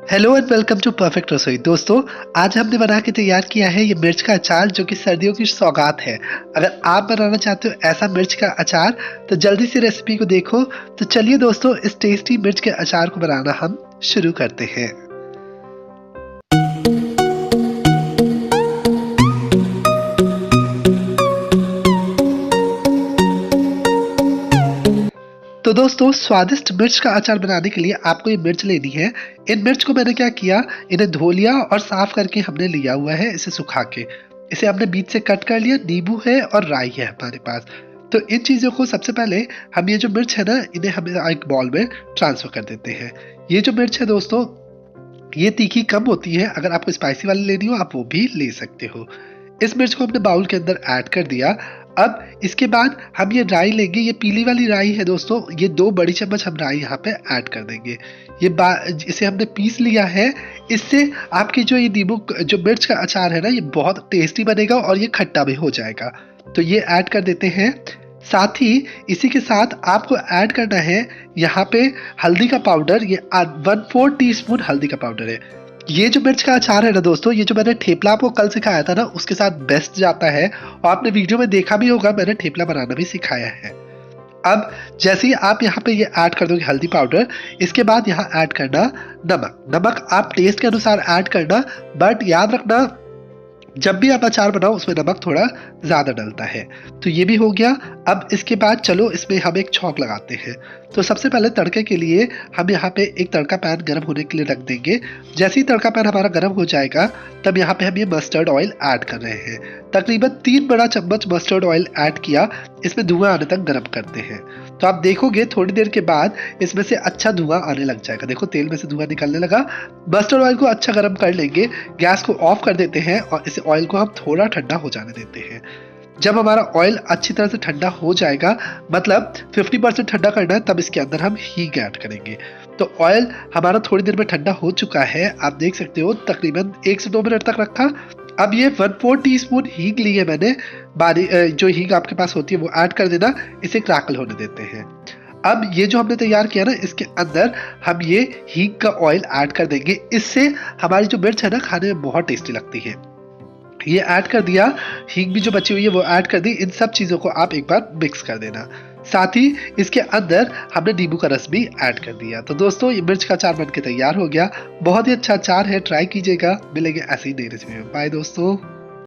Hello and welcome to perfect Rasoi. दोस्तों, आज हमने बना के तैयार किया है ये मिर्च का अचार, जो कि सर्दियों की सौगात है। अगर आप बनाना चाहते हो ऐसा मिर्च का अचार तो जल्दी से रेसिपी को देखो। तो चलिए दोस्तों, इस टेस्टी मिर्च के अचार को बनाना हम शुरू करते हैं। तो दोस्तों, स्वादिष्ट मिर्च का अचार बनाने के लिए आपको ये मिर्च लेनी है। इन मिर्च को मैंने क्या किया, इन्हें धो लिया और साफ करके हमने लिया हुआ है इसे सुखा के। इसे हमने बीच से कट कर लिया। नींबू है और राई है हमारे पास। तो इन चीज़ों को सबसे पहले हम ये जो मिर्च है ना, इन्हें हम एक बाउल में ट्रांसफर कर देते हैं। ये जो मिर्च है दोस्तों, ये तीखी कम होती है। अगर आपको स्पाइसी वाली लेनी हो आप वो भी ले सकते हो। इस मिर्च को हमने बाउल के अंदर ऐड कर दिया। अब इसके बाद हम ये राई लेंगे। ये पीली वाली राई है दोस्तों, ये 2 बड़ी चम्मच हम राई यहाँ पे ऐड कर देंगे। इसे हमने पीस लिया है। इससे आपकी जो ये नींबू जो मिर्च का अचार है ना, ये बहुत टेस्टी बनेगा और ये खट्टा भी हो जाएगा। तो ये ऐड कर देते हैं। साथ ही इसी के साथ आपको ऐड करना है यहाँ पे हल्दी का पाउडर। ये 1/4 टीस्पून हल्दी का पाउडर है। ये जो मिर्च का अचार है ना दोस्तों, ये जो मैंने ठेपला आपको कल सिखाया था ना, उसके साथ बेस्ट जाता है। और आपने वीडियो में देखा भी होगा, मैंने ठेपला बनाना भी सिखाया है। अब जैसे ही आप यहाँ पे ये ऐड कर दोगे हल्दी पाउडर, इसके बाद यहाँ ऐड करना नमक। नमक आप टेस्ट के अनुसार ऐड करना, बट याद रखना जब भी आप अचार बनाओ उसमें नमक थोड़ा ज़्यादा डलता है। तो ये भी हो गया। अब इसके बाद चलो इसमें हम एक छौंक लगाते हैं। तो सबसे पहले तड़के के लिए हम यहाँ पे एक तड़का पैन गर्म होने के लिए रख देंगे। जैसे ही तड़का पैन हमारा गर्म हो जाएगा, तब यहाँ पे हम ये मस्टर्ड ऑयल ऐड कर रहे हैं। तकरीबन 3 बड़ा चम्मच मस्टर्ड ऑयल ऐड किया। इसमें धुआं आने तक गर्म करते हैं। तो आप देखोगे थोड़ी देर के बाद इसमें से अच्छा धुआं आने लग जाएगा। देखो तेल में से धुआं निकलने लगा। मस्टर्ड ऑयल को अच्छा गर्म कर लेंगे। गैस को ऑफ कर देते हैं और इस ऑयल को हम थोड़ा ठंडा हो जाने देते हैं। जब हमारा ऑयल अच्छी तरह से ठंडा हो जाएगा, मतलब 50% ठंडा करना है, तब इसके अंदर हम हींग ऐड करेंगे। तो ऑयल हमारा थोड़ी देर में ठंडा हो चुका है। आप देख सकते हो तकरीबन 1 से 2 मिनट तक रखा। अब ये 1/4 टीस्पून हींग ली है मैंने। जो हींग आपके पास होती है वो ऐड कर देना। इसे क्रैकल होने देते हैं। अब ये जो हमने तैयार किया ना, इसके अंदर हम ये हींग का ऑयल ऐड कर देंगे। इससे हमारी जो मिर्च है ना, खाने में बहुत टेस्टी लगती है। ये ऐड कर दिया। हींग भी जो बची हुई है वो ऐड कर दी। इन सब चीज़ों को आप एक बार मिक्स कर देना। साथ ही इसके अंदर हमने नींबू का रस भी ऐड कर दिया। तो दोस्तों, ये मिर्च का अचार बनके तैयार हो गया। बहुत ही अच्छा अचार है, ट्राई कीजिएगा। मिलेंगे ऐसे ही नई रेसिपी में। बाय दोस्तों।